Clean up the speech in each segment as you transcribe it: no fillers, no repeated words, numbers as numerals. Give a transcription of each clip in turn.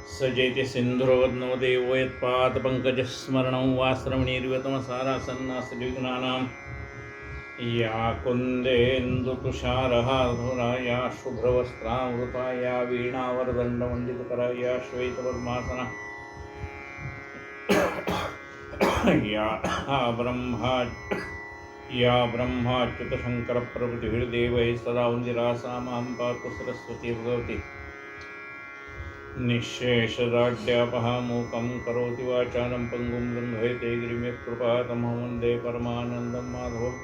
सजयते सिन्धुर्वदनो देवो यत्पादपङ्कजस्मरणं वा श्रवणीर्व्यतमसारासन्नासद्विघ्नानां या कुन्देन्दुतुषारहारधुरा या शुभ्रवस्त्रामृता या वीणावरदण्डमण्डितकरा या श्वेतपद्मासना या ब्रह्माच्युतशङ्करप्रभृतिभिर्देवैः सदा वन्दिरा सा मां पातु सरस्वती भगवती निःशेषदाढ्यापहामूकं करोति वाचालं पङ्गुं लङ्घयते गिरिमेत्कृपातमहं वन्दे परमानन्दं माधवं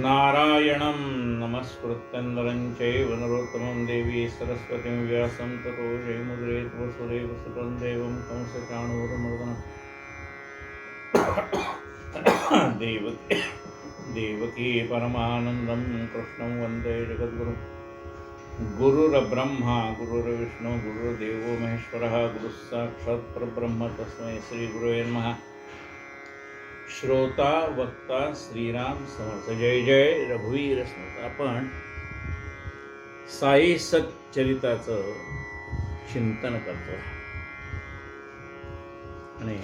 नारायणं नमस्कृत्यं नरं चैव नरोत्तमं देवी सरस्वतीं व्यासं ततो जयमुद्रेत वसुदेवसुतं देवं कंसचाणूरमर्दनं देवकी परमानन्दं कृष्णं वन्दे जगद्गुरुं गुरुर्ब्रह्मा गुरुर्विष्णु गुरुर्देवो महेश्वरः गुरुस्साक्षात् परब्रह्म तस्मै श्रीगुरुवे नमः। श्रोता वक्ता श्रीराम समर्थ। जय जय रघुवीर समर्थ। आपण साई सच्चरिताचं चिंतन करतो आणि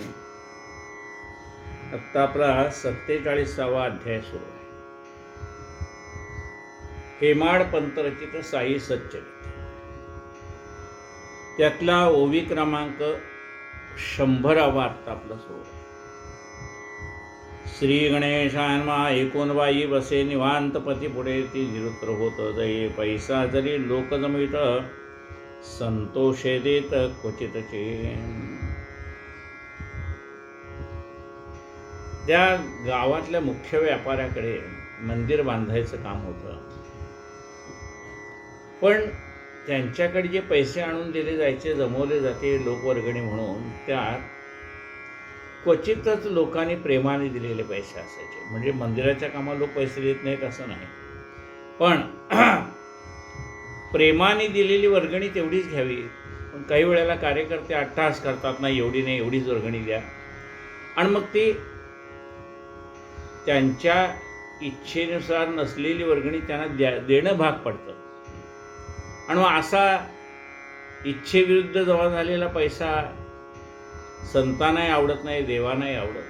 आत्ता आपला 47वा अध्याय सुरू आहे। हेमाड पंतरचित साई सच्चरित, त्यातला ओवी क्रमांक 100वा आत्ता आपला सुरू आहे। श्री गणेशाय नमः। एकूण बाई बसे निवांत पती पुढे ती निरुत्तर होत जाई। पैसा जरी लोक जमित संतोषे देत क्वचितचे। त्या गावातल्या मुख्य व्यापाऱ्याकडे मंदिर बांधायचं काम होतं, पण त्यांच्याकडे जे पैसे आणून दिले जायचे, जमवले जाते लोकवर्गणी म्हणून, त्यात क्वचितच लोकांनी प्रेमाने दिलेले पैसे असायचे। म्हणजे मंदिराच्या कामाला लोक पैसे देत नाहीत असं नाही, पण प्रेमाने दिलेली वर्गणी तेवढीच घ्यावी। पण काही वेळेला कार्यकर्ते अट्टहास करतात, नाही एवढी नाही, एवढीच वर्गणी द्या, आणि मग ती त्यांच्या इच्छेनुसार नसलेली वर्गणी त्यांना देणं भाग पडतं। आणि मग असा इच्छेविरुद्ध जमा झालेला पैसा संतांनाही आवडत नाही, देवांनाही आवडत नाही।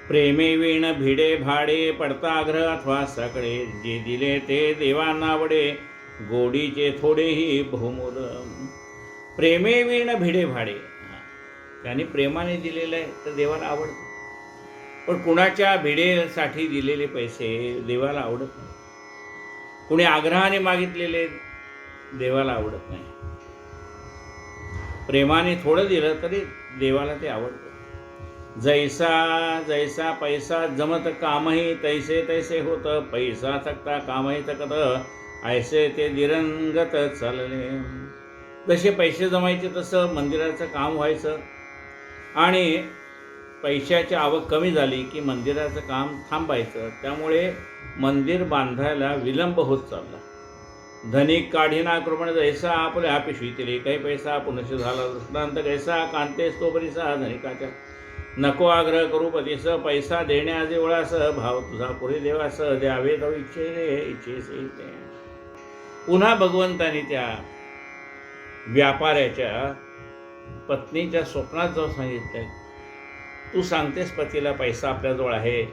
प्रेमे वीण भिडे भाडे पडता आग्रह अथवा साकडे, जे दिले ते देवांना आवडे, गोडीचे थोडेही बहुमोल। प्रेमे वीण भिडे भाडे, त्यांनी प्रेमाने दिलेलं आहे तर देवाला आवडतं, पण कुणाच्या भिडेसाठी दिलेले पैसे देवाला आवडत नाही। कुणी आग्रहाने मागितलेले देवाला आवडत नाही। प्रेमाने थोडं दिलं तरी देवाला ते आवडतं। जैसा जैसा पैसा जमत कामही तैसे तैसे होत, पैसा थकता कामही थकत, ऐसे ते दिरंगत चालले। जसे पैसे जमायचे तसं मंदिराचं काम व्हायचं, आणि पैशाची आवक कमी झाली की मंदिराचं काम थांबायचं। त्यामुळे मंदिर बांधायला विलंब होत चालला। धनिक काढीना कृपण जैसा आपल्या पिशवीतले, काही पैसा पुनश झाला दृष्टांत कैसा, कांतेस तो परिसा धनिकाच्या। नको आग्रह करू पतीस, पैसा देण्याचे ओळास, भाव तुझा पुढे देवास, द्यावे तो इच्छेसे ते। पुन्हा भगवंतानी त्या व्यापाऱ्याच्या पत्नीच्या स्वप्नात जाऊन सांगितलं, तू सांगतेस पतीला पैसा आपल्याजवळ आहे,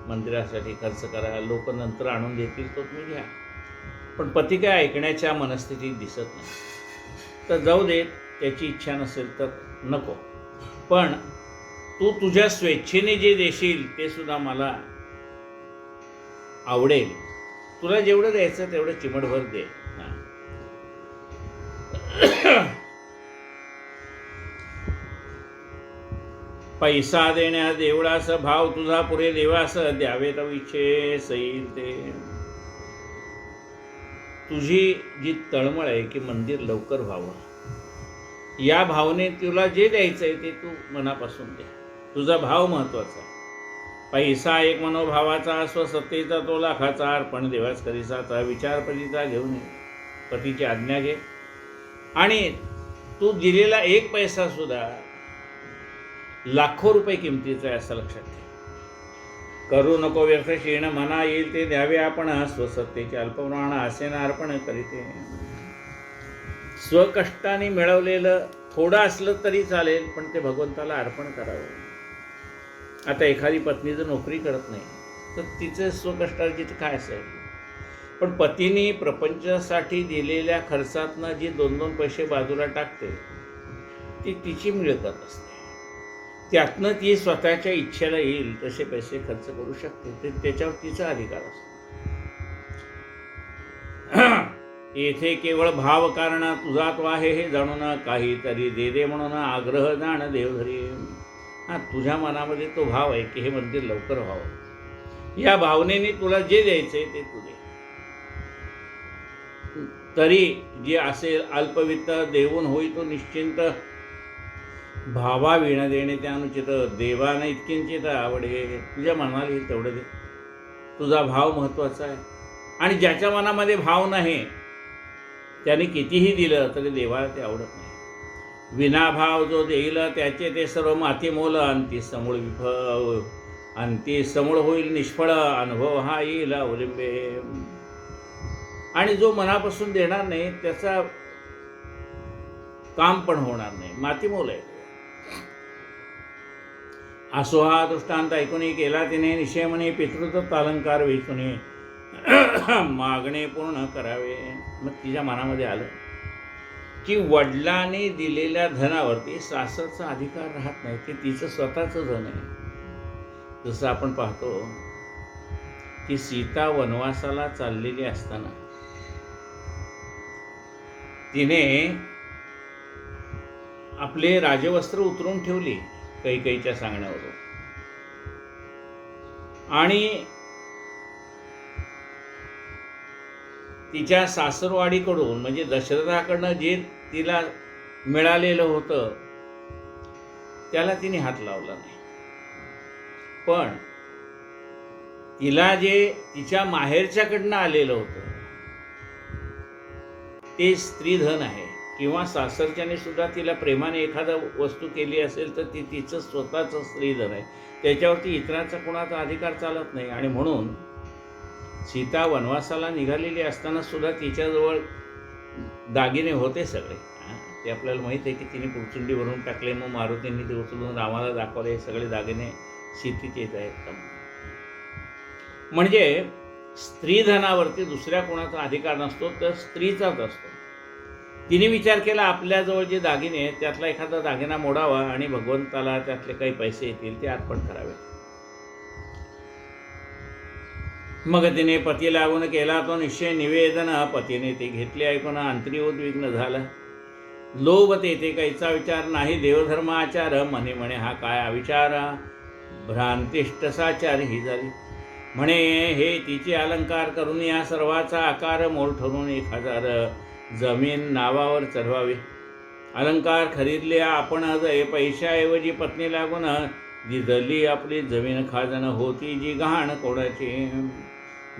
मंदिरासाठी खर्च करा, लोक नंतर आणून देतील तो तुम्ही घ्या। पण पती काय ऐकण्याच्या मनस्थितीत दिसत नाही, तर जाऊ देत, त्याची इच्छा नसेल तर नको, पण तू तुझ्या स्वेच्छेने जे देशील ते सुद्धा मला आवडेल। तुला जेवढं द्यायचं तेवढं चिमटभर दे। पैसा देण्यास देवळास, भाव तुझा पुरे देवास, द्यावे तो इच्छे सैल ते। तुझी जी तळमळ आहे की मंदिर लवकर व्हावं, या भावने तुला जे द्यायचं आहे ते तू मनापासून दे। तुझा भाव महत्वाचा आहे। पैसा एक मनोभावाचा, स्वसत्तेचा तो लाखाचा, अर्पण देवास करीसाचा, विचार पतीचा घेऊन ये, पतीची आज्ञा घे। आणि तू दिलेला एक पैसा सुद्धा लाखो रुपये किमतीचा आहे असं लक्षात ठेव। करू नको व्यर्थ क्षीण, मना येईल ते द्यावे आपण, स्वसत्तेचे अल्पप्रमाण असे ना अर्पण करीते. स्वकष्टाने मिळवलेलं थोडं असलं तरी चालेल, पण ते भगवंताला अर्पण करावं. आता एखादी पत्नी जर नोकरी करत नाही तर तिचं स्वकष्टार्जित काय असेल, पण पतीने प्रपंचासाठी दिलेल्या खर्चातनं जी 2-2 पैसे बाजूला टाकते ती तिची मिळकत असते. त्यातनं ती स्वतःच्या इच्छेला येईल तसे पैसे खर्च करू शकते, ते त्याच्यावर तिचा अधिकार असतो. येथे केवळ भाव कारण तुझा तो आहे हे जाणून, काहीतरी दे दे म्हणून आग्रह जाण देवधरी. तुझ्या मनामध्ये तो भाव आहे की हे मंदिर लवकर व्हावं, या भावनेने तुला जे द्यायचंय ते तू दे. तरी जे असेल अल्पवित्त देऊन होई तो निश्चिंत, भावा विण देणे त्यानुचित, देवानं इतकिंचित आवडे. तुझ्या मनाला येईल तेवढं दे, तुझा भाव महत्त्वाचा आहे. आणि ज्याच्या मनामध्ये भाव नाही त्याने कितीही दिलं तरी देवाला ते आवडत नाही. विनाभाव जो देईल त्याचे ते सर्व माती मोल, अंती समूळ होईल निष्फळ, अनुभव हा येईल अवलिंबे. आणि जो मनापासून देणार नाही त्याचा काम पण होणार नाही, मातीमोल आहे. असो हा दृष्टांत ऐकून केला तिने, निश्चय म्हणे पितृत्व अलंकार वेचून मागणे पूर्ण करावे. मग तिच्या मनामध्ये आलं की वडिलांनी दिलेल्या धनावरती सासरचा अधिकार राहत नाही, ते तिचं स्वतःचं धन आहे. जसं आपण पाहतो की सीता वनवासाला चाललेली असताना तिने आपले राजवस्त्र उतरून ठेवली कैकेयीच्या सांगण्यावरून, आणि तिच्या सासरवाडीकडून म्हणजे दशरथाकडनं जे तिला मिळालेलं होतं त्याला तिने हात लावला नाही. पण तिला जे तिच्या माहेरच्याकडनं आलेलं होतं ते स्त्रीधन आहे, किंवा सासरच्याने सुद्धा तिला प्रेमाने एखादा वस्तू केली असेल तर ती तिचं स्वतःचं स्त्रीधन आहे, त्याच्यावरती इतरांचा कोणाचा अधिकार चालत नाही. आणि म्हणून सीता वनवासाला निघालेली असताना सुद्धा तिच्याजवळ दागिने होते सगळे. ते आपल्याला माहीत आहे की तिने पुरचुंडी भरून टाकले, मग मारुतींनी ते उचलून रामाला दाखवले, हे सगळे दागिने सीतेचेच आहेत. म्हणजे स्त्रीधनावरती दुसऱ्या कोणाचा अधिकार नसतो, तर स्त्रीचाच असतो. तिने विचार केला आपल्याजवळ जे दागिने आहेत त्यातला एखादा दागिना मोडावा आणि भगवंताला त्यातले काही पैसे येतील ते अर्पण करावे. मग तिने पती लागून केला तो निश्चय निवेदन, पतीने ते घेतले ऐकून अंतरी उद्विग्न झालं. लोभ तेथे कैचा विचार नाही, देवधर्म आचार मने म्हणे हा काय अविचार, भ्रांतिष्टसाचार ही झाली. म्हणे हे तिचे अलंकार करून या सर्वाचा आकार मोल ठरून 1000 जमीन नावावर चढवावी. अलंकार खरीदले आपण जय, पैशाऐवजी पत्नी लागून दिदली आपली जमीन खाजन, होती जी गहाण कोणाची.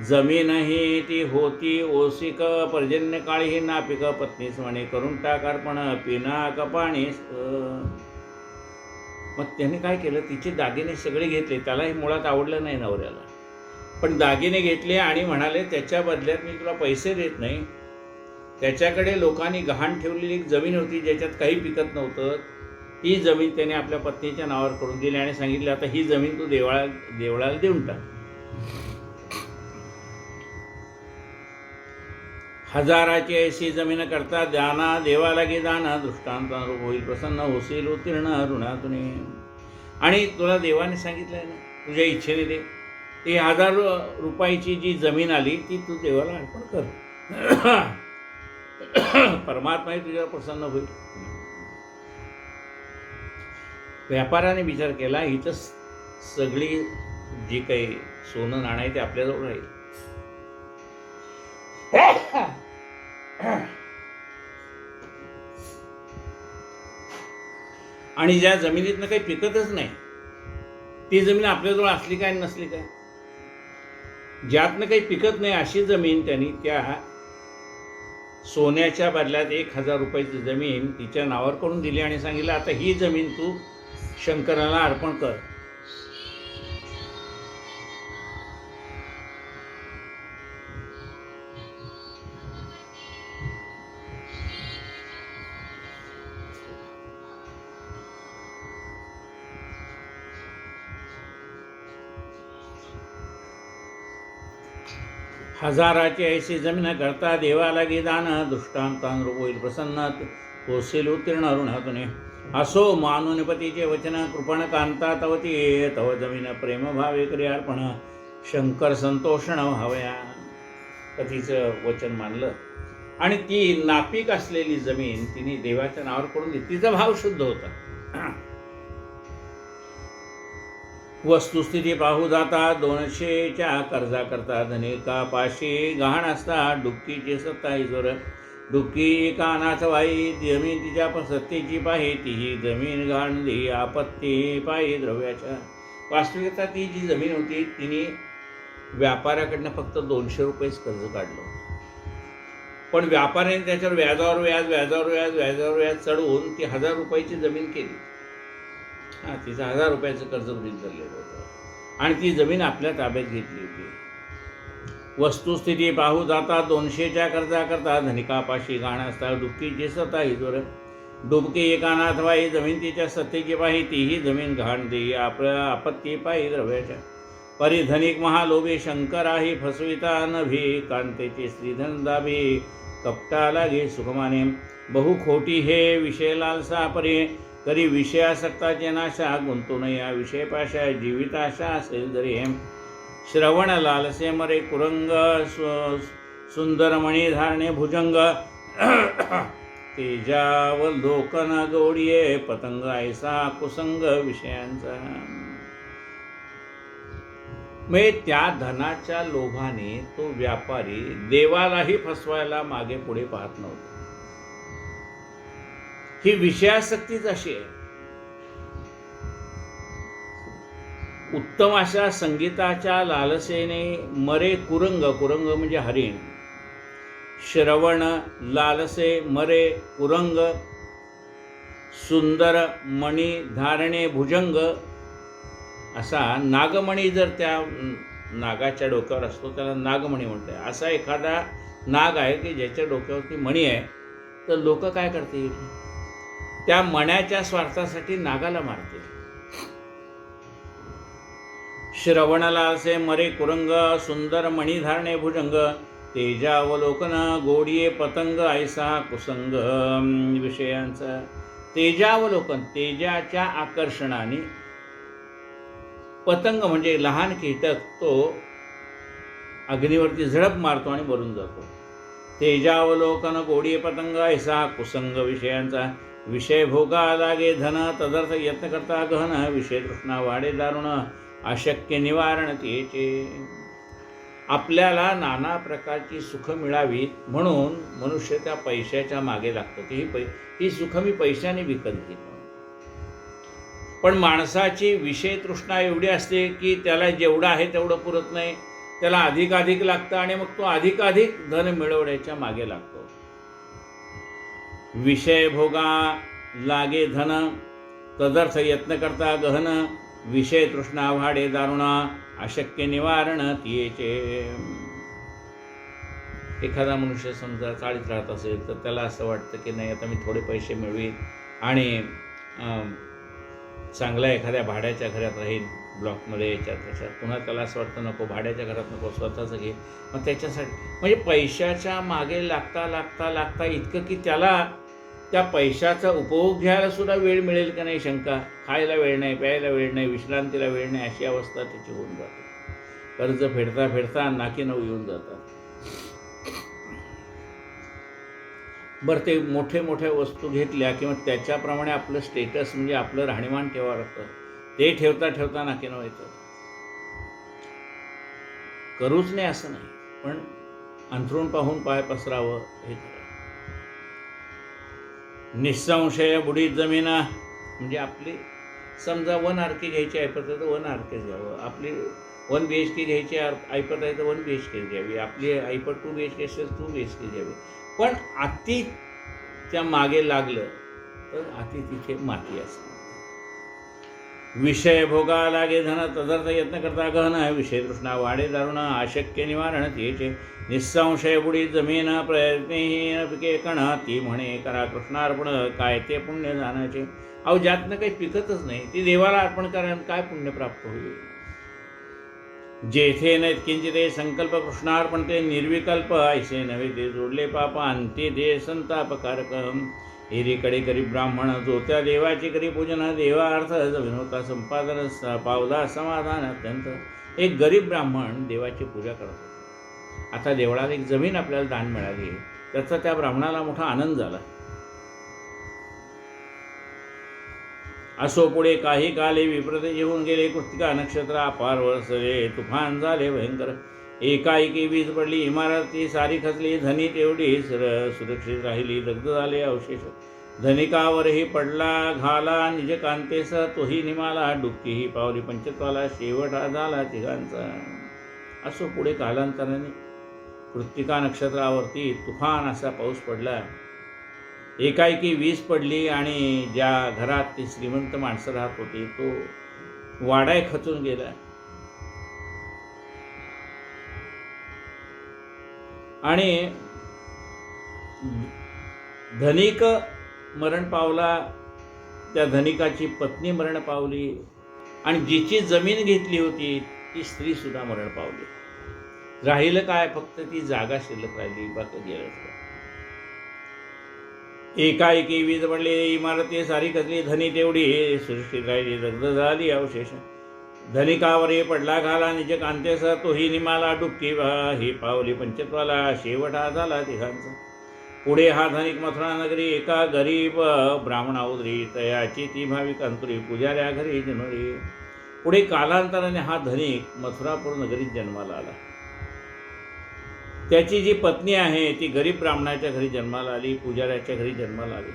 जमीन ही ती होती ओसिक, पर्जन्य काळी ही नापिक, पत्नीस म्हणे करून टाक अर्पण पिनाक पाणीस. मग त्याने काय केलं, तिचे दागिने सगळे घेतले. त्यालाही मुळात आवडलं नाही नवऱ्याला, पण दागिने घेतले आणि म्हणाले त्याच्या बदल्यात मी तुला पैसे देत नाही. त्याच्याकडे लोकांनी गहाण ठेवलेली एक जमीन होती ज्याच्यात काही पिकत नव्हतं, ती जमीन त्याने आपल्या पत्नीच्या नावावर करून दिली आणि सांगितलं आता ही जमीन तू देवळाला देऊन टाक. 1000ची ऐशी जमीन करता दाना देवा लागे दाना, दृष्टांतानुरूप होईल प्रसन्न, होशील उत्तीर्ण ऋणातून. आणि तुला देवाने सांगितलंय ना तुझ्या इच्छेने दे, ती 1000 रुपयाची जी जमीन आली ती तू देवाला अर्पण कर, परमात्माही तुझ्यावर प्रसन्न होईल. व्यापाराने विचार केला ही तर सगळी जी काही सोनं नाणं आहे ते आपल्याजवळ राहील. आणि ज्या जमिनीतनं काही पिकतच नाही ती जमीन आपल्याजवळ असली काय नसली काय, ज्यातनं काही पिकत नाही अशी जमीन त्यांनी त्या सोन्याच्या बदल्यात 1000 रुपयाची जमीन तिच्या नावावर करून दिली आणि सांगितलं आता ही जमीन तू शंकराला अर्पण कर. हजाराची ऐशी जमीन करता देवा लागी दान, दृष्टांतानुरूप होईल प्रसन्न, कोसेल उत्तीर्ण ऋणातुने. असो मानून पतीचे वचन, कृपण कांता तवती, तव जमीन प्रेम भावे करी अर्पण, शंकर संतोषण व्हावया. पतीचं वचन मानलं आणि ती नापीक असलेली जमीन तिने देवाच्या नावावर करून दिली. तिचा भाव शुद्ध होता. वस्तुस्थिती पाहू जाता 200च्या कर्जा करता, धनिका पाशी गहाण असता, डुक्कीची सत्ता ईश्वर. डुक्की एका अनाथवाई, जमीन तिच्या सत्तेची पाही, तीही जमीन गहाण दे आपत्ती पायी द्रव्याच्या. वास्तविकता ती जी जमीन होती तिने व्यापाऱ्याकडनं फक्त 200 रुपयेच कर्ज काढलं, पण व्यापाऱ्याने त्याच्यावर व्याजावर व्याज चढवून ती 1000 रुपयाची जमीन केली. तिचं 1000 रुपयाचं कर्ज गृहीत धरलेलं होतं आणि ती जमीन आपल्या ताब्यात घेतली होती. वस्तुस्थिती पाहू जाता 200च्या कर्जा करता, धनिकापाशी गहाण असता, डुबकीची सत्ता ईश्वर. डुबकी एका अनाथवाई, जमीन तिच्या सत्तेची पाही, तीही जमीन गहाण देई आपल्या आपत्ती पायी द्रव्याच्या. परी धनिक महालोभी, शंकर आहे फसविता नभी, कांतेचे श्रीधन दाबी, कपटा लागे सुखमाने. बहु खोटी हे विषय लालसा परी, करी विषयासक्ताचे नाशा, गुंतून या विषय पाशा, जीविताशा असेल जरी. श्रवण लालसे मरे कुरंग, सुंदर मणी धारणे भुजंग, तेजावलोकन गौडिये पतंग, ऐसा कुसंग विषयांचा. म्हणजे त्या धनाच्या लोभाने तो व्यापारी देवालाही फसवायला मागे पुढे पाहत नव्हता. ही विषयासक्तीच अशी आहे. उत्तम अशा संगीताच्या लालसेने मरे कुरंग, कुरंग म्हणजे हरिण. श्रवण लालसे मरे कुरंग, सुंदर मणी धारणे भुजंग. असा नागमणी जर त्या नागाच्या डोक्यावर असतो त्याला नागमणी म्हणतात. असा एखादा नाग आहे की ज्याच्या डोक्यावरती मणी आहे, तर लोक काय करतील, त्या मण्याच्या स्वार्थासाठी नागाला मारतील. श्रवणाला असे मरे कुरंग, सुंदर मणी धारणे भुजंग, तेजावलोकन गोडिये पतंग, ऐसा कुसंग विषयांचा. तेजावलोकन, तेजाच्या आकर्षणाने पतंग म्हणजे लहान कीटक तो अग्नीवरती झडप मारतो आणि मरून जातो. तेजावलोकन गोडिये पतंग, ऐसा कुसंग विषयांचा. विषय भोगा लागे धन, तदर्थ यत्न करता गहन, विषय तृष्णा वाढे दारुण, अशक्य निवारण तिचे. आपल्याला नाना प्रकारची सुख मिळावीत म्हणून मनुष्य त्या पैशाच्या मागे लागतो की ही सुख मी पैशाने विकत घेईन. पण माणसाची विषय तृष्णा एवढी असते की त्याला जेवढं आहे तेवढं पुरत नाही, त्याला अधिकाधिक लागतं आणि मग तो अधिकाधिक धन मिळवण्याच्या मागे लागतो. विषय भोगा लागे धन, तदर्थ यत्न करता गहन, विषय तृष्णा वाढे दारुणा, अशक्य निवारण तियेचे. एखादा मनुष्य समजा चाळीत राहत असेल तर त्याला असं वाटतं की नाही आता मी थोडे पैसे मिळवीन आणि चांगल्या एखाद्या भाड्याच्या घरात राहील, ब्लॉकमध्ये याच्यात त्याच्यात. पुन्हा त्याला असं वाटतं नको भाड्याच्या घरात नको, स्वतःचं घे. मग त्याच्यासाठी म्हणजे पैशाच्या मागे लागता लागता लागता इतकं की त्याला त्या पैशाचा उपभोग घ्यायला सुद्धा वेळ मिळेल का नाही शंका. खायला वेळ नाही, प्यायला वेळ नाही, विश्रांतीला वेळ नाही, अशी अवस्था त्याची होऊन जाते. कर्ज फेडता फेडता नाकी नऊ येऊन जातात. बरं, ते मोठे मोठ्या वस्तू घेतल्या किंवा त्याच्याप्रमाणे आपलं स्टेटस म्हणजे आपलं राहणीमान ठेवावं लागतं. ते ठेवता ठेवता नाकी नऊ येतं. करूच नाही असं नाही, पण अंथरूण पाहून पाय पसरावं हे खरं. निसंशय बुडीत जमीना म्हणजे आपली समजा 1 RK घ्यायची ऐपत आहे तर 1 RK घ्यावं. आपली 1 BHK घ्यायची ऐपत आहे तर 1 BHK घ्यावी. आपली ऐपत 2 BHK असेल 2 BHK घ्यावी. पण अति त्या मागे लागलं तर अति तिथे माती असते. विषय भोगा लागे धन, तदर्थ यत्न करता गहन, विषय तृष्णा वाढे दारुण, अशक्य निवारण तिचे. निसंशय बुडी जमीन, प्रयत्नहीन पिके कण, ती म्हणे करा कृष्णार्पण, काय ते पुण्य जाण्याचे. अहो ज्यातनं काही पिकतच नाही ती देवाला अर्पण करा, काय पुण्य प्राप्त होईल. जेथे न किंचिते संकल्प कृष्णार्पण ते निर्विकल्प ऐसे नव्हे ते जोडले पाप अंते ते संतापकारक एकीकडे गरीब ब्राह्मण जो त्या देवाची करी पूजन देवार्थ विनोता संपादन पावला समाधान अत्यंत. एक गरीब ब्राह्मण देवाची पूजा करत होता. आता देवळात एक जमीन आपल्याला दान मिळाली. त्याचा त्या ब्राह्मणाला मोठा आनंद झाला. असो पुढे काही काले विप्रत येऊन गेले. कृत्तिका नक्षत्र अपार वरसले. तुफान झाले भयंकर. एकाएकी वीज पडली. इमारती सारी खचली. धनी तेवढी सुरक्षित राहिली. दग्ध झाले अवशेष. धनिकावरही पडला घाला निज कांतेस. तोही निमाला. डुबकीही पावली पंचत्वाला. शेवट हा झाला तिघांचा. असो पुढे कालांतराने कृत्तिका नक्षत्रावरती तुफान असा पाऊस पडला. एकाएकी वीज पडली आणि ज्या घरात ती श्रीमंत माणसं राहत होती तो वाडाय खचून गेला. आणि धनिक मरण पावला. त्या धनिकाची पत्नी मरण पावली आणि जिची जमीन घेतली होती ती स्त्री सुद्धा मरण पावली. राहिलं काय? फक्त ती जागा शिल्लक राहिली. बाकी गेलं. एकाएकी वीज पडली. इमारती सारी खचली. धनी तेवढी सुरक्षित राहिली. दग्ध झाली अवशेष. धनिकावरही पडला घाला निज कांतेस. तोही निमाला. डुबकी ही पावली पंचत्वाला. शेवट हा झाला तिघांचा. पुढे हा धनिक मथुरा नगरी. एका गरीब ब्राह्मणा उदरी. तयाची ती भाविक अंतुरी. पुजाऱ्या घरी जन्मली. पुढे कालांतराने हा धनिक मथुरापूर नगरीत जन्माला आला. त्याची जी पत्नी आहे ती गरीब ब्राह्मणाच्या घरी जन्माला आली. पुजाऱ्याच्या घरी जन्माला आली.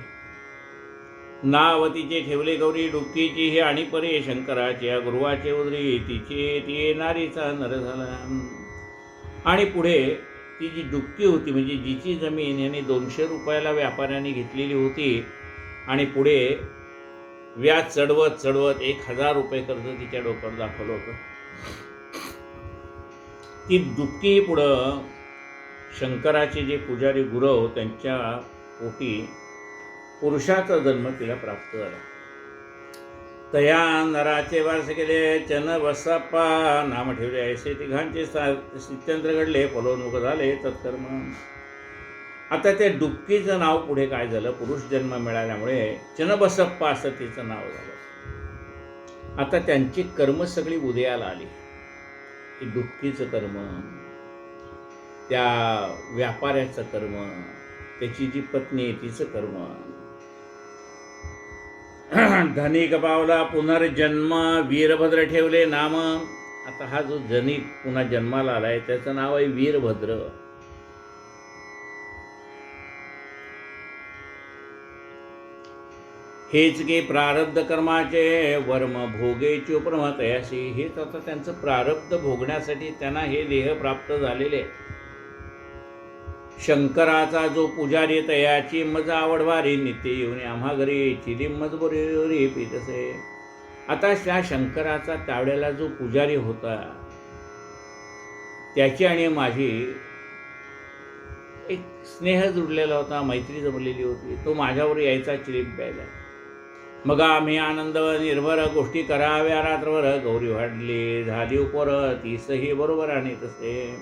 नाव तिचे ठेवले गौरी. डुबकीची हे आणि परे शंकराचे. गुरुवाचे उदरी. तिचे ती नारीचा नर झाला. आणि पुढे ती जी डुबकी होती म्हणजे जिची जमीन यांनी 200 रुपयाला व्यापाऱ्यांनी घेतलेली होती आणि पुढे व्याज चढवत चढवत 1000 रुपये कर्ज तिच्या डोक्यावर दाखवलं होतं. ती डुबकी पुढं शंकराचे जे पुजारी गुरव त्यांच्या पोटी पुरुषाचा जन्म तिला प्राप्त झाला. तया नराचे वारस केले. चन बसप्पा नाम ठेवले. ऐसे तिघांचे स्थित्यंत्र घडले. फलोन्मुख झाले तत्कर्म. आता त्या डुबकीचं नाव पुढे काय झालं? पुरुष जन्म मिळाल्यामुळे चनबसप्पा असं तिचं नाव झालं. आता त्यांची कर्म सगळी उदयाला आली. की डुबकीचं कर्म, त्या व्यापाऱ्याचं कर्म, त्याची जी पत्नी तिचं कर्म. धनिक पावला पुनर्जन्म. वीरभद्र ठेवले नाम. आता हा जो धनिक पुन्हा जन्माला आलाय त्याचं नाव आहे वीरभद्र. हेच की प्रारब्ध कर्माचे वर्म भोगेची उपरमतयाशी. हेच आता त्यांचं प्रारब्ध भोगण्यासाठी त्यांना हे देह प्राप्त झालेले. शंकराचा जो पुजारी तयाची मज आवडवारी. नित्य येऊन आम्हा घरी चिलीम मजबुरी पीतसे. आता त्या शंकराचा त्यावेळेला जो पुजारी होता त्याची आणि माझी एक स्नेह जुडलेला होता. मैत्री जमलेली होती. तो माझ्यावर यायचा चिलीम प्यायला. मग आम्ही आनंद निर्भर गोष्टी कराव्या रात्रभर. गौरी वाढली झाली उपर. तीसही बरोबर आणि तसे.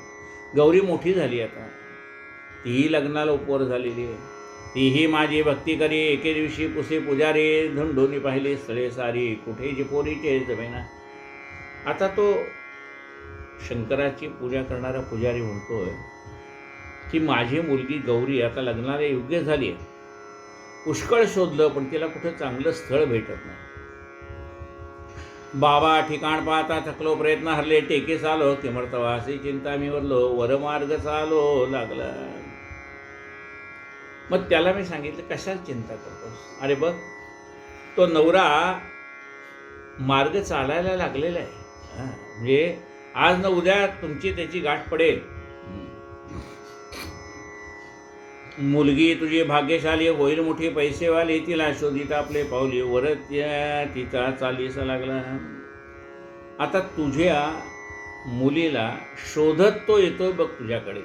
गौरी मोठी झाली आता. तीही लग्नाला उपवर झालेली आहे. तीही माझी भक्ती करी. एके दिवशी पुसे पुजारी. धुंडोनी पाहिली स्थळे सारी. कुठे जी पोरीचे जमेना. आता तो शंकराची पूजा करणारा पुजारी म्हणतोय की माझी मुलगी गौरी आता लग्नाला योग्य झाली आहे. पुष्कळ शोधलं पण तिला कुठं चांगलं स्थळ भेटत नाही. बाबा ठिकाण पाहता थकलो. प्रयत्न हरले टेके चालो. किमर्थवासी चिंता मी वरलो. वरमार्ग चालो लागला. मग त्याला मी सांगितलं कशाला चिंता करतोस? अरे बघ तो नवरा मार्ग चालायला लागलेला आहे. म्हणजे आज न उद्या तुमची त्याची गाठ पडेल. मुलगी तुझी भाग्यशाली होईल मोठी पैसेवाली. तिला शोधित आपले पावली. वरत तिचा चालीसा लागला. आता तुझ्या मुलीला शोधत तो येतोय बघ तुझ्याकडे.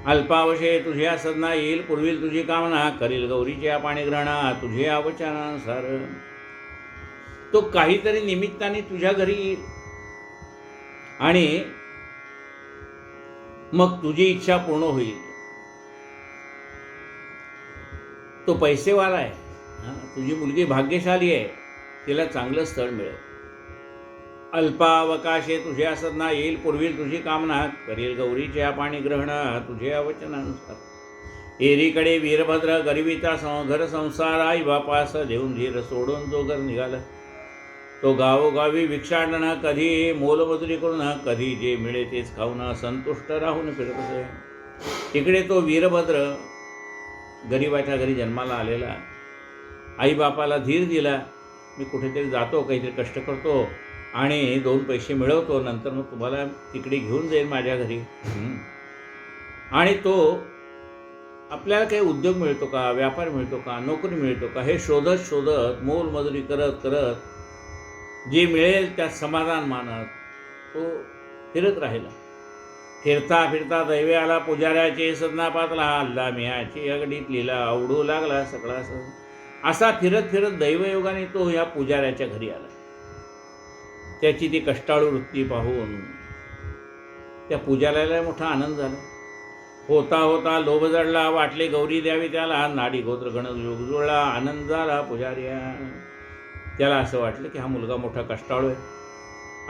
अल्पावशे तुझ्या सदना येईल. पूर्वील तुझी कामना करील. गौरीच्या पाणी ग्रहणा तुझे अवचनानुसार. तो काहीतरी निमित्ताने तुझ्या घरी येईल आणि मग तुझी इच्छा पूर्ण होईल. तो पैसेवाला आहे, तुझी मुलगी भाग्यशाली आहे, तिला चांगलं स्थळ मिळेल. अल्पावकाशे तुझ्या सदना येईल पूर्वी तुझी कामना, करील गौरीच्या पाणी ग्रहण तुझ्या वचनानुसार. एरीकडे वीरभद्र गरिबीचा घर संसार, आई बापास देऊन धीर सोडून जो घर निघाला. तो गावोगावी भिक्षाटन, कधी मोलमजुरी करून, कधी जे मिळे तेच खाऊन संतुष्ट राहून फिरत असे. इकडे तो वीरभद्र गरिबाच्या घरी जन्माला आलेला, आई बापाला धीर दिला, मी कुठेतरी जातो, काहीतरी कष्ट करतो आणि 2 पैसे मिळवतो, नंतर मग तुम्हाला तिकडे घेऊन जाईल माझ्या घरी. आणि तो आपल्याला काही उद्योग मिळतो का, व्यापार मिळतो का, नोकरी मिळतो का, हे शोधत शोधत मोलमजुरी करत करत जे मिळेल त्यात समाधान मानत तो फिरत राहिला. फिरता फिरता दैवे आला पुजाऱ्याचे सदना पातला, हल्ला मियाची अगडीत लिला आवडू लागला सगळा सण. असा फिरत फिरत दैवयोगाने तो या पुजाऱ्याच्या घरी आला. त्याची ती कष्टाळू वृत्ती पाहून त्या पुजाऱ्याला मोठा आनंद झाला. होता होता लोभ जडला, वाटले गौरी द्यावी त्याला, नाडी गोत्र गण योग जुळला, आनंद झाला पुजाऱ्या. त्याला असं वाटलं की हा मुलगा मोठा कष्टाळू आहे,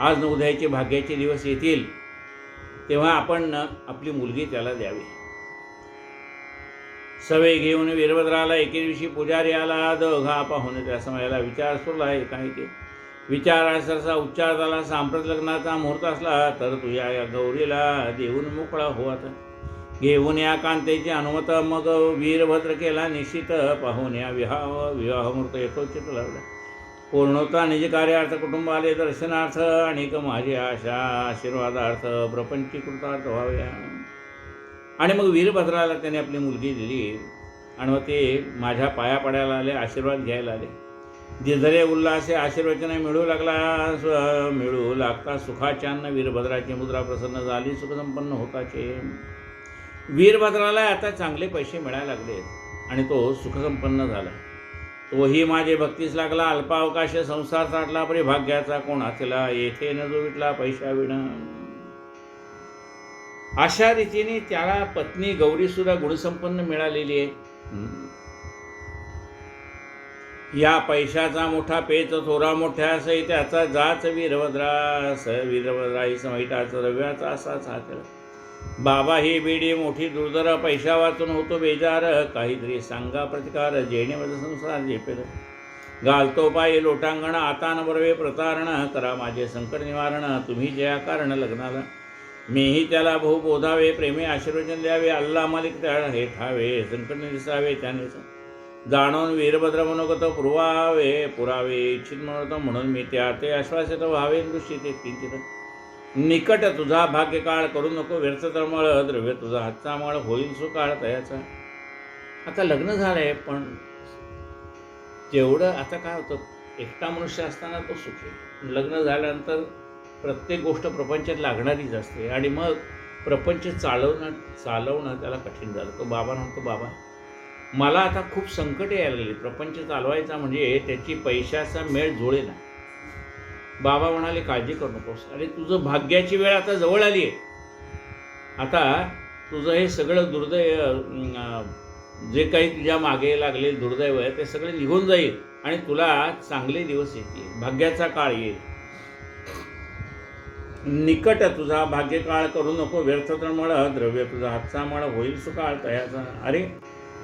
आज न उद्याचे भाग्याचे दिवस येतील तेव्हा आपण आपली मुलगी त्याला द्यावी. सवय घेऊन वीरभद्राला एके दिवशी पुजारी आला, दोघा पाहून त्या समयाला विचार सुरला एकाएकी. विचार सरसा उच्चार झाला, सांप्रत लग्नाचा मुहूर्त असला, तर तुझ्या या गौरीला देऊन मोकळा हो आता. घेऊन या कांतेची अनुमत, मग वीरभद्र केला निश्चित, पाहून या विवाहमूर्त यथोचित लावला. पूर्णता निज कार्यार्थ कुटुंबाले दर्शनार्थ, अनेक माझी आशा आशीर्वादार्थ प्रपंचीकृतार्थ व्हाव्या. आणि मग वीरभद्राला त्याने आपली मुलगी दिली आणि मग ते माझ्या पाया पडायला आले, आशीर्वाद घ्यायला आले. दिधरे उल्हासे आशीर्वचने मिळू लागता सुखाच्यान्न वीरभद्राची मुद्रा प्रसन्न झाली, सुखसंपन्न होताचे. वीरभद्राला आता चांगले पैसे मिळायला लागले आणि तो सुखसंपन्न झाला. तोही माझे भक्तीस लागला, अल्पावकाश संसार साठला, परी भाग्याचा कोण असला, येथे न जो विटला पैशा विणा. अशा रीतीने त्याला पत्नी गौरी सुद्धा गुणसंपन्न मिळालेली आहे. या पैशाचा मोठा पेच थोरा मोठ्या सही त्याचा जाच वीरभद्राही समैताचा द्रव्याचा असाच हात. बाबा ही बेडी मोठी दुर्धर, पैशा वाचून होतो बेजार, काहीतरी सांगा प्रतिकार, जेणेमध्ये संसार झेपेल. घालतो पायी लोटांगण, आता न बरवे प्रतारण, करा माझे संकट निवारण, तुम्ही जया कारण लग्नाला. मीही त्याला बहु बोधावे, प्रेमे आशीर्वचन द्यावे, अल्ला मालिक त्या हे ठावे, संकट दिसावे त्याने. जाणून वीरभद्र मनोगत पुरावे इच्छित म्हणतो, म्हणून मी त्या ते आश्वासित व्हावे दृष्टी ते किंचित. निकट तुझा भाग्यकाळ, करू नको व्यर्थ तळमळ, द्रव्य तुझा हातचा मळ, होईल सुकाळ तयाचा. आता लग्न झालंय, पण तेवढं आता काय होतं, एकटा मनुष्य असताना तो सुखी, लग्न झाल्यानंतर प्रत्येक गोष्ट प्रपंचात लागणारीच असते आणि मग प्रपंच चालवणं त्याला कठीण झालं. तो बाबा म्हणतो, बाबा मला आता खूप संकट यायला लागली, प्रपंच चालवायचा म्हणजे त्याची पैशाचा मेळ जुळेना. बाबा म्हणाले, काळजी करू नकोस, अरे तुझं भाग्याची वेळ आता जवळ आली आहे. आता तुझं हे सगळं दुर्दैव, जे काही तुझ्या मागे लागले दुर्दैव आहे ते सगळे निघून जाईल आणि तुला चांगले दिवस येतील, भाग्याचा काळ येईल. निकट तुझा भाग्यकाळ, करू नको व्यर्थ तळमळ, द्रव्य तुझा हातचा मळ, होईल सुकाळ तयाचा. अरे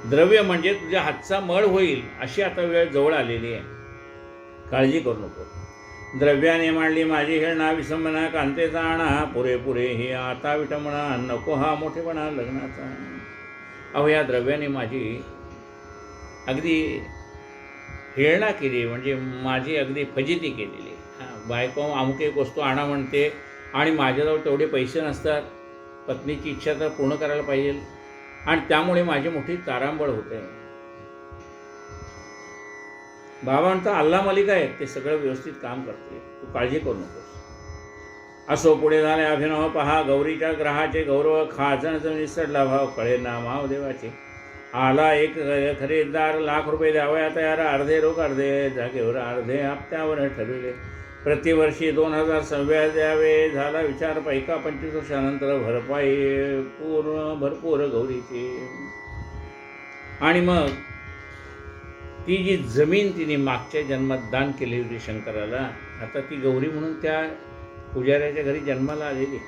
द्रव्य म्हणजे तुझ्या हातचा मळ होईल अशी आता वेळ जवळ आलेली आहे, काळजी करू नको. द्रव्याने मांडली माझी हेळणा, विसंबना कांतेचा आणा, पुरेपुरे हे आता विटंबना, नको हा मोठेपणा लग्नाचा. अहो या द्रव्याने माझी अगदी हेळणा केली, म्हणजे माझी अगदी फजिती केलेली. बायको अमुक एक वस्तू आणा म्हणते आणि माझ्याजवळ तेवढे पैसे नसतात, पत्नीची इच्छा तर पूर्ण करायला पाहिजे आणि त्यामुळे माझी मोठी तारांबळ होते. बाबा म्हणता, अल्ला मालिक आहे, ते सगळं व्यवस्थित काम करते, तू काळजी करू नकोस. असो पुढे झाले अभिनव, पहा गौरीच्या ग्रहाचे गौरव, खाजणचं निसटला भाव, कळे ना महादेवाचे. आला एक खरेदीदार, लाख रुपये द्यावया तयार, अर्धे रोख अर्धे जागेवर, अर्धे हप्त्यावर ठरविले. प्रतिवर्षी 2000 व्याज द्यावे. झाला विचार, पैका 25 वर्षानंतर भरपाई भरपूर गौरीची. आणि मग ती जी जमीन तिने मागच्या जन्मात दान केली होती शंकराला, आता ती गौरी म्हणून त्या पुजाऱ्याच्या घरी जन्माला आलेली.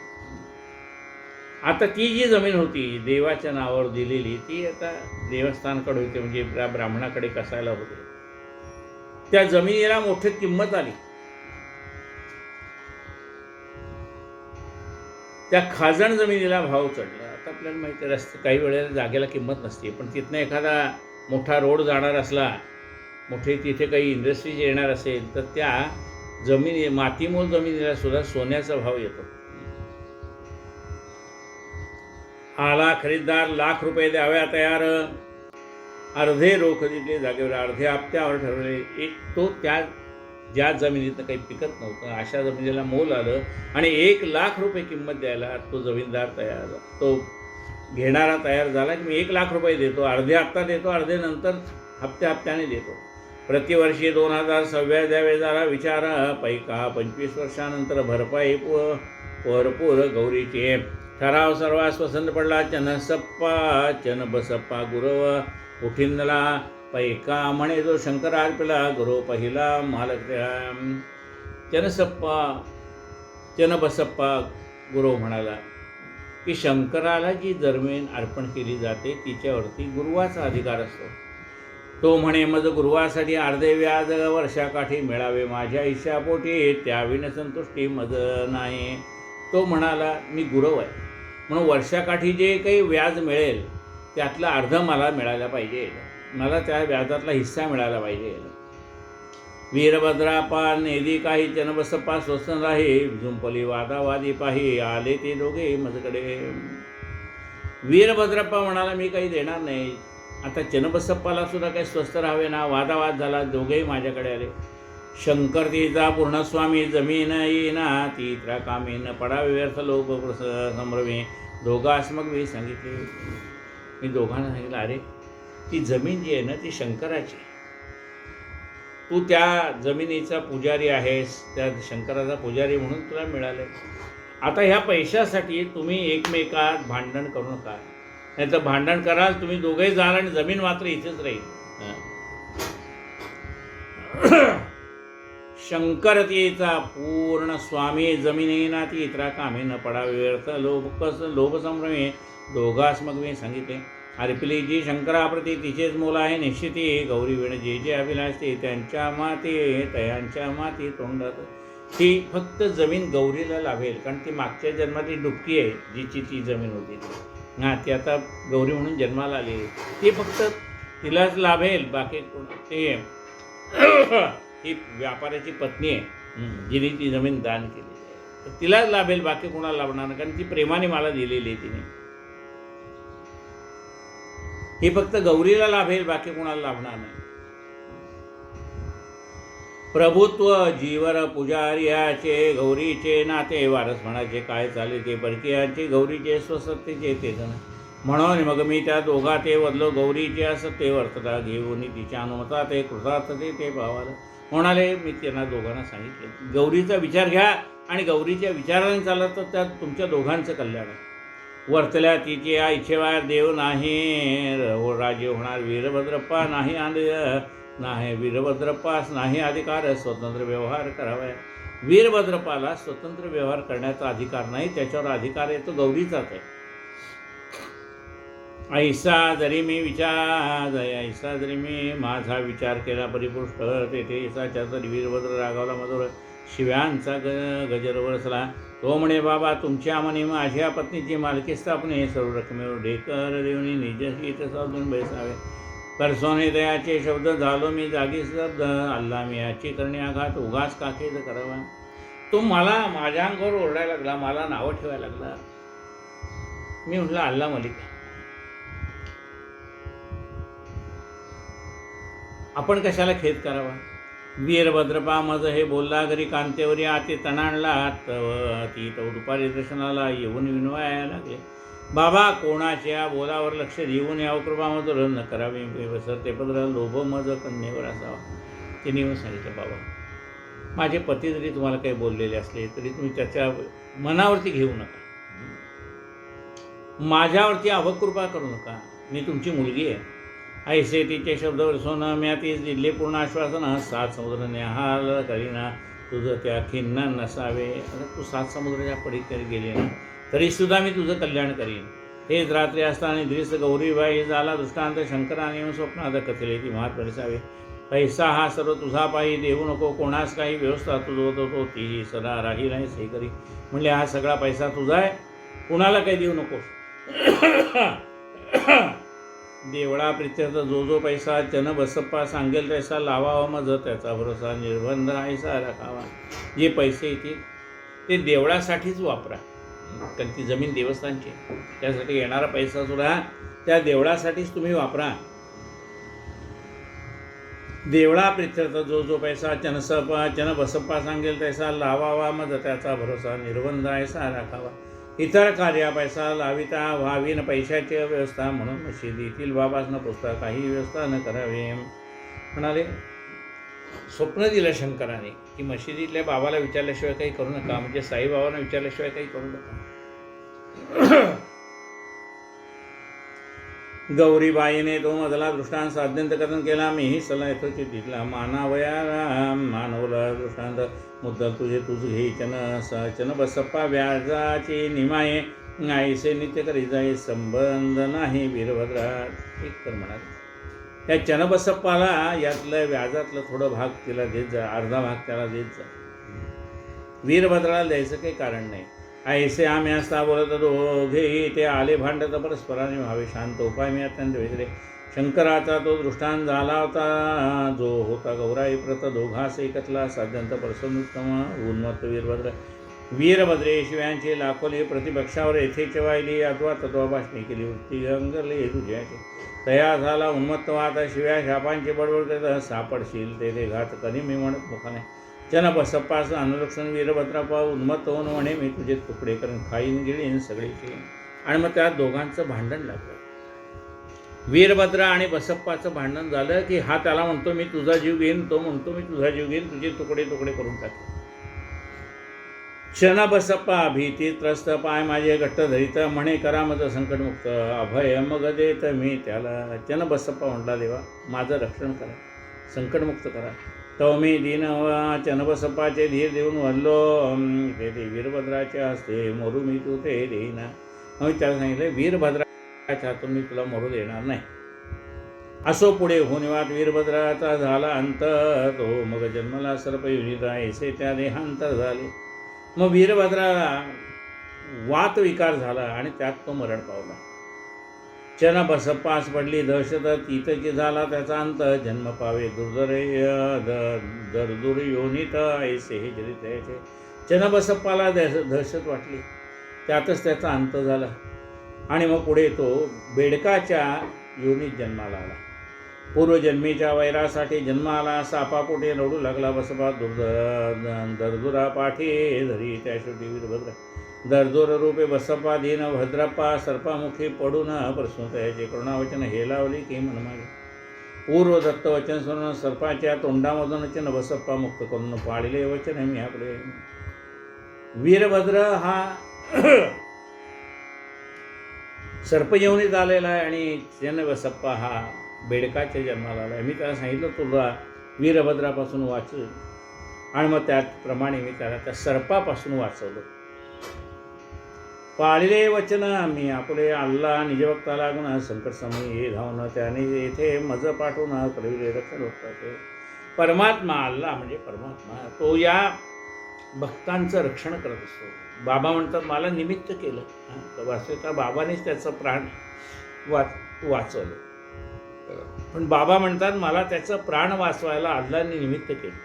आता ती जी जमीन होती देवाच्या नावावर दिलेली, ती आता देवस्थानकडे होती, म्हणजे त्या ब्राह्मणाकडे कसायला होते. त्या जमिनीला मोठी किंमत आली. त्या खाजण जमिनीला भाव चढला. आता आपल्याला माहिती आहे, रस्ते काही वेळेला जागेला किंमत नसते, पण तिथनं एखादा मोठा रोड जाणार असला, मोठे तिथे काही इंडस्ट्रीज येणार असेल, तर त्या मातीमोल जमिनीला सुद्धा सोन्याचा भाव येतो. आला खरीददार, लाख रुपये द्याव्या तयार, अर्धे रोख दिले जागेवर, अर्धे हप्त्यावर ठरवले. एक तो त्या ज्या जमिनीतनं काही पिकत नव्हतं अशा जमिनीला मोल आलं आणि 1,00,000 रुपये किंमत द्यायला तो जमीनदार तयार झाला. तो घेणारा तयार झाला की मी 1,00,000 रुपये देतो, अर्धे हप्ता देतो, अर्धे नंतर हप्त्याने देतो. प्रतिवर्षी 2000 व्याज द्यावे. झाला विचार, पैका 25 वर्षानंतर भरपाई भरपूर गौरीची. ठराव सर्वांस पसंत पडला. चन बसप्पा गुरव उठिंदला, पैका म्हणे जो शंकर अर्पिला, गुरु पहिला मालक. चन बसप्पा गुरु म्हणाला की शंकराला जी जमीन अर्पण केली जाते तिच्यावरती गुरुवाचा अधिकार असतो. तो म्हणे मज गुरुवासाठी अर्धे व्याज वर्षाकाठी मिळावे, माझ्या इच्छापोटी त्याविन संतुष्टी मज नाही. तो म्हणाला मी गुरव आहे म्हणून वर्षाकाठी जे काही व्याज मिळेल त्यातला अर्ध मला मिळायला पाहिजे, मला त्या व्याजातला हिस्सा मिळायला पाहिजे. वीरभद्रापा नेदी काही चनबसप्पा स्वसन राही, झुंपली वादावादी पाही, आले ते दोघे मजकडे. वीरभद्रप्पा म्हणाला मी काही देणार नाही. आता चनबसप्पाला सुद्धा काही स्वस्त राहावे ना, वादावाद झाला, दोघेही माझ्याकडे आले. शंकर तिचा पूर्णस्वामी, जमीन येईना ती त्रा कामी, न पडावे व्यर्थ लोक संभ्रमे. दोघास मग मी सांगितले, मी दोघांना सांगितलं अरे ती जमीन जी आहे ना ती शंकराची, तू त्या जमिनीचा पुजारी आहेस, त्या शंकराचा पुजारी म्हणून तुला मिळाले. आता ह्या पैशासाठी तुम्ही एकमेकात भांडण करू नका, नाही तर भांडण कराल तुम्ही दोघेही जाल आणि जमीन मात्र इथेच राहील. शंकर तिचा पूर्ण स्वामी, जमिनीना ती इतरा कामे न पडावे व्यर्थ लोभ संभ्रमे. दोघास मग मी सांगितले अर्पिली जी शंकराप्रती तिचेच मोल आहे निश्चिती. गौरी वेण जे जे अभिलाष ते त्यांच्या माती तोंडात. ती फक्त जमीन गौरीला लाभेल, कारण ती मागच्या जन्मातली डुबकी आहे जिची ती जमीन होती ती आता गौरी म्हणून जन्माला आली, ती फक्त तिलाच लाभेल. बाकी ते ही व्यापाऱ्याची पत्नी आहे जिने ती जमीन दान केली आहे, तिलाच लाभेल, बाकी कोणाला लाभणार नाही, कारण ती प्रेमाने मला दिलेली आहे तिने. ही फक्त गौरीला लाभेल, बाकी कोणाला लाभणार नाही. प्रभुत्व जीवर पुजार्याचे, गौरीचे नाते वारस म्हणाचे, काय चाले ते परकीयाचे, गौरीचे स्वसत्तेचे ते जण. म्हणून मग मी त्या दोघा ते वदलो, गौरीचे असते वर्थता घेऊन तिच्या अनुमता ते कृतार्थते ते भावाला. म्हणाले मी त्यांना दोघांना सांगितले गौरीचा विचार घ्या आणि गौरीच्या विचाराने चालत तर त्यात तुमच्या दोघांचं कल्याण आहे. वर्तल्या तिचे या इच्छेवार देव नाही राजे होणार. वीरभद्रप्पा नाही वीरभद्रप्पास नाही अधिकार स्वतंत्र व्यवहार करावा. वीरभद्रप्पाला स्वतंत्र व्यवहार करण्याचा अधिकार नाही, त्याच्यावर अधिकार येतो गौरीचाच आहे. ऐसा जरी मी माझा विचार केला परिपुष्ट, तेथे ऐसाच्या तरी वीरभद्र रागावला मधुर शिव्यांचा गजर वरसला. तो म्हणे बाबा तुमच्या मने माझ्या पत्नीची मालकी स्थापने, सर्व रकमेवर ढेकर देऊनी निजहित साधून बैसावे. परसोने दयाचे शब्द झालो मी जागी शब्द, अल्ला मी याची करणे आघात उगाच काखेद करावा. तो मला माझ्या अंगावर ओरडायला लागला, मला नावं ठेवायला लागला. मी म्हटलं अल्ला मलिक, आपण कशाला खेद करावा. वीरभद्रपा मज हे बोलला घरी कांतेवरी आते तणाणला. ती तो दुपारी दर्शनाला येऊन विनवायला लागले. बाबा कोणाच्या बोलावर लक्ष देऊन याव कृपा मधुर न करावे बेवसर ते पदर लोभ मज कन्येवर असावा. ते येऊन सांगितलं, बाबा माझे पती जरी तुम्हाला काही बोललेले असले तरी तुम्ही त्याच्या मनावरती घेऊ नका, माझ्यावरती अवकृपा करू नका. मी तुमची मुलगी आहे. ऐसे तिचे शब्दावर सोनं म्या तीच दिले पूर्ण आश्वासन. 7 समुद्र न्याहाल करीना तुझं त्या खिन्न नसावे. आता तू 7 समुद्राच्या पलीकडे गेले ना तरीसुद्धा मी तुझं कल्याण करीन. हेच रात्री असताना द्रिस गौरीबाई झाला दृष्टांत शंकराने स्वप्नात कथले ती महात परिसावे. पैसा हा सर्व तुझा पायी देऊ नको कोणास काही व्यवस्था तुझं होतो तीही सदा राही नाही हे करी. म्हणले हा सगळा पैसा तुझा आहे, कुणाला काही देऊ नकोस. देवळा प्रित्यर्थ जो जो पैसा जन बसप्पा सांगेल तैसा लावावा मज त्याचा भरोसा निर्बंध ऐसा राखावा. जे पैसे येतील ते देवळासाठीच वापरा, कारण ती जमीन देवस्थानची, त्यासाठी येणारा पैसा सुद्धा त्या देवळासाठीच तुम्ही वापरा. देवळा प्रित्यर्थ जो जो पैसा चन बसप्पा सांगेल तैसा लावावा मज त्याचा भरोसा निर्बंध ऐसा राखावा. इतर कार्या पैसा लाविता व्हावी न पैशाची व्यवस्था म्हणून मशिदीतील बाबास न पुसता काही व्यवस्था न करावी. म्हणाले स्वप्न दिलं शंकराने की मशिदीतल्या बाबाला विचारल्याशिवाय काही करू नका, म्हणजे साईबाबांना विचारल्याशिवाय काही करू नका. गौरीबाईने तो मधला दृष्टांत साध्यंत कथन केला. मीही सल्ला यथोचित दिसला मानावया मानवला दृष्टांत मुद्दल तुझे तुझ घे चन बसप्पा व्याजाची निमाये ऐसे नित्य करी जाई संबंध नाही वीरभद्रा. एक तर म्हणाले त्या चनबसप्पाला यातलं व्याजातलं थोडं भाग तिला देत जा, अर्धा भाग त्याला देत जा. वीरभद्राला द्यायचं काही कारण नाही. ऐसे आम्ही असता बोलत दोघेही ते आले भांडत परस्पराने व्हावे शांत. उपाय मी अत्यंत वेगळे. शंकराचा तो दृष्टांत झाला होता जो होता गौराई प्रत दोघास एकतला साध्यंत प्रसन्नोत्तम उन्मत्त वीरभद्र. वीरभद्रे शिव्यांचे लाखोले प्रतिपक्षावर येथेच वाहिली अथवा तत्वाभाषणी केली. वृत्ती अंगले तुझ्याचे तया झाला उन्मत्त वाहता शिव्या शापांची बडबड करत सापडशील ते घात कधी मी म्हणत मुखाने. चन बसप्पास अनुलक्षण वीरभद्रापा उन्मत्त होऊन म्हणे मी तुझे तुकडे करून खाईन गिळीन सगळीचे. आणि मग त्या दोघांचं भांडण लागलं. वीरभद्र आणि बसप्पाचं भांडण झालं की हा त्याला म्हणतो मी तुझा जीव घेईन, तो म्हणतो मी तुझा जीव घेईन, तुझे तुकडे तुकडे करून टाकेन. क्षण बसप्पा भीती त्रस्त पाय माझे घट्ट धरित म्हणे करा माझं संकटमुक्त अभय मग देत मी त्याला. चन बसप्पा म्हटला देवा माझं रक्षण करा, संकटमुक्त करा. तो मी दीन चनबसप्पाचे धीर देऊन वल्लो ते वीरभद्राच्या हस्ते मरू मी तू ते देईना. मग त्याला सांगितलं वीरभद्राच्या हातून मी तुला मरू देणार नाही. असो पुढे होनिवात वीरभद्राचा झाला अंत तो मग जन्मला सर्प युनिता ऐसे त्या देहांतर झाले. मग वीरभद्राला वात विकार झाला आणि त्यात तो मरण पावला. चन बसप्पास पडली दहशत तिथकी झाला त्याचा अंत. जन्म पावे दरदुर योनित ऐसे हे जरित यायचे. चन बसप्पाला दहशत वाटली, त्यातच त्याचा अंत झाला. आणि मग पुढे तो बेडकाच्या योनीत जन्माला आला. पूर्वजन्मीच्या वैरासाठी जन्म आला. सापापोटे रडू लागला बसप्पा दरदुरा पाठी धरी त्या शेवटी वीरभद्र. दरदोर रूपे बसप्पा दीन भद्रप्पा सर्पामुखी पडून प्रसूत याचे करुणावचन हे लावली की मनमागे. पूर्व दत्त वचन सुन सर्पाच्या तोंडामधून चन बसप्पा मुक्त करून पाळले वचन मी आपले. वीरभद्र हा सर्पयवनीत आलेला आहे आणि चन बसप्पा हा बेडकाच्या जन्माला आला आहे. मी त्याला सांगितलं तुला वीरभद्रापासून वाचव, आणि मग त्याप्रमाणे मी त्याला त्या सर्पापासून वाचवलं. पाळले वचन मी आपले अल्ला निजभक्ता लागून संकट समयी हे धावणं त्याने येथे मज पाठवून कळविले रक्षण भक्ताचे. परमात्मा अल्ला म्हणजे परमात्मा तो या भक्तांचं रक्षण करत असतो. बाबा म्हणतात मला निमित्त केलं, तर वास्तविकता बाबानेच त्याचं प्राण वाचवलं. पण बाबा म्हणतात मला त्याचं प्राण वाचवायला अल्लाने निमित्त केलं.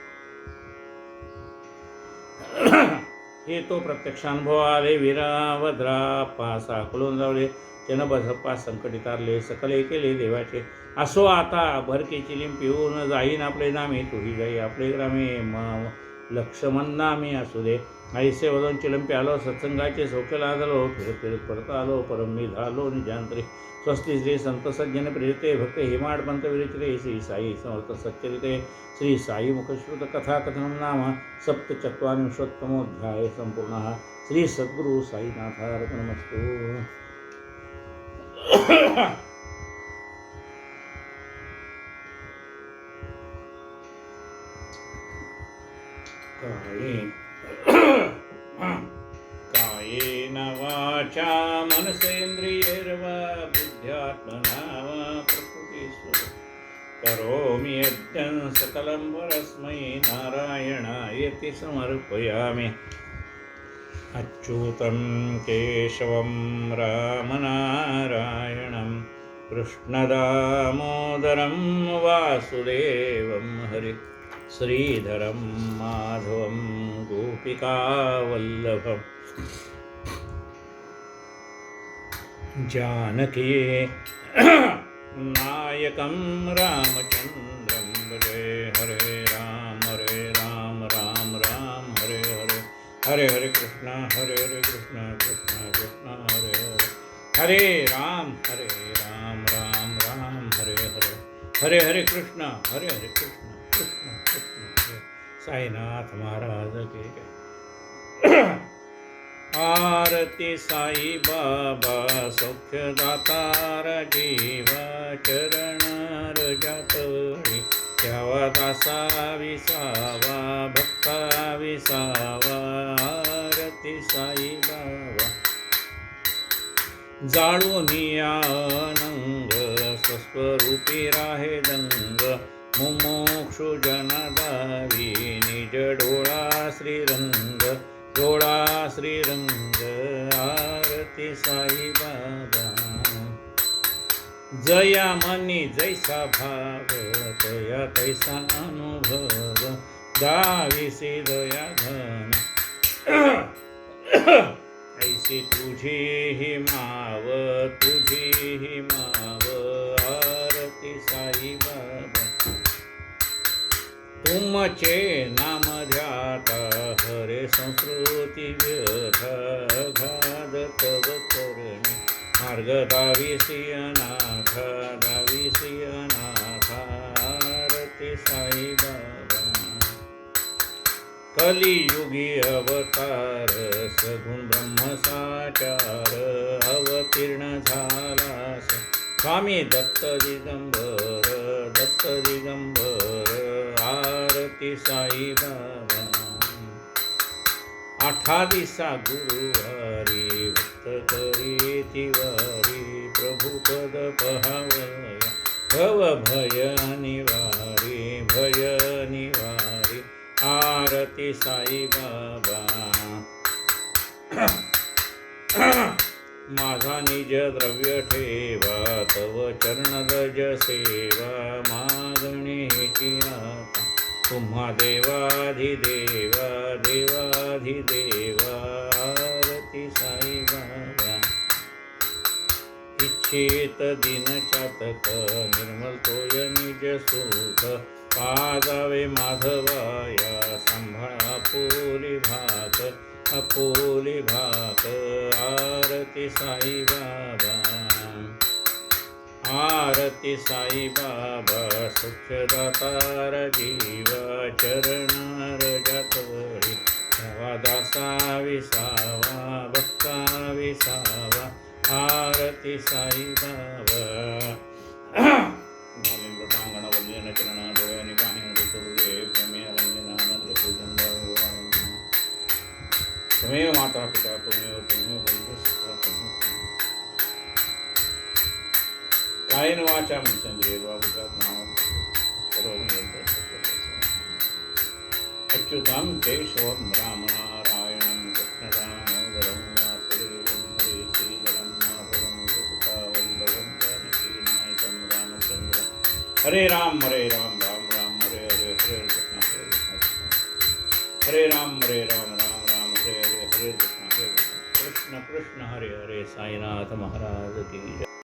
हे तो प्रत्यक्ष अनुभव आले. वीरभद्राप्पा साकळून जावले चन बसप्पा संकटी तारले सकले केले देवाचे. असो आता भरके चिलीम पिऊन जाईन आपले नामे तुही जाई आपले ग्रामे लक्ष्मण नामे असू दे ऐसे वदन चिलंपे आलो सत्संगाचे सौख्य लादलो फिरत फिरत परत आलो परम मी झालो निजांतरे स्वस्ति श्री संत सज्जन प्रेरिते भक्त हेमाड पंत विरचिते श्री साई समर्थ सच्चरिते श्री साई मुखश्रुत कथा कथनं नाम सप्तचत्वारिंशोत्तमोऽध्याय सम्पूर्णः श्री सद्गुरु साईनाथार्पणमस्तु। कायेन वाचा मनसेन्द्रियैर्वा बुद्ध्यात्मना वा प्रकृतिस्वरूपं करोमि यज्ञं सकलं परस्मै नारायणायति समर्पयामि। अच्युतं केशवं रामनारायणं कृष्णदामोदरं वासुदेवं हरि श्रीधरं माधवं गोपिकावल्लभं जानकी नायकं रामचन्द्रं भजे। हरे राम राम राम हरे हरे हरे हरे कृष्ण कृष्ण कृष्ण हरे हरे हरे राम राम हरे हरे हरे हरे कृष्ण कृष्ण कृष्ण कृष्ण। साईनाथ महाराज के आरती साई बाबा सौख्य दातार जीवा चरण रजतळी त्यावा दासा विसावा भक्ता विसावा। आरती साई बाबा जाळूनी आनंद स्वस्वरूपी राहे दंग मुमुक्षु जनदावी निज डोळा श्रीरंग डोळा श्रीरंग। आरती साई बाबा जया मनी जैसा भाव तया तैसा अनुभव गाविसी दया घन ऐसी तुझी ही माव आरती साई बाबा तुमचे नाम ध्याता हरे संस्कृती व्यथा घाद तव करणे मार्ग दाविसी अनाथा आरती साई बाबा कलियुगी अवतार सगुण ब्रह्म साचार अवतीर्ण झालास स्वामी दत्त दिगंबर। आरती साई बाबा आठा दिसा गुरुवारी भक्त करी तिवारी प्रभुपद पहावया भव भय निवारी। आरती साई बाबा माझा निज द्रव्य ठेवा तव चरण रज सेवा मागणी हेची आता तुम्हा देवाधिदेवा आरती साई बाबा इच्छित दिन चातक निर्मल तोय निज सुख पादावे माधवाया संभाळा अपोली भात। आरती साई बाबा आरती साई बाबा सुखदातार जीवा चरण रजतळी त्यावा दासा विसावा भक्ता विसावा। आरती साई बाबा चरण डोळ्याने पाणी डोळे प्रेमे रंजनानंद पूजन त्वमेव माता पिता त्वमेव बंधु कायेन वाचा मनसेन्द्रियैर्वा बुद्ध्यात्मना अच्युतं केशवं रामनारायणं कृष्णदामोदरं वासुदेवं हरे श्रीधरं माधवं गोपिकावल्लभं जानकीनायकं रामचन्द्रं। हरे राम हरे राम हरे हरे हरे कृष्ण हरे राम हरे राम हरे हरे हरे कृष्ण कृष्ण हरे हरे। साईनाथ महाराज की जय।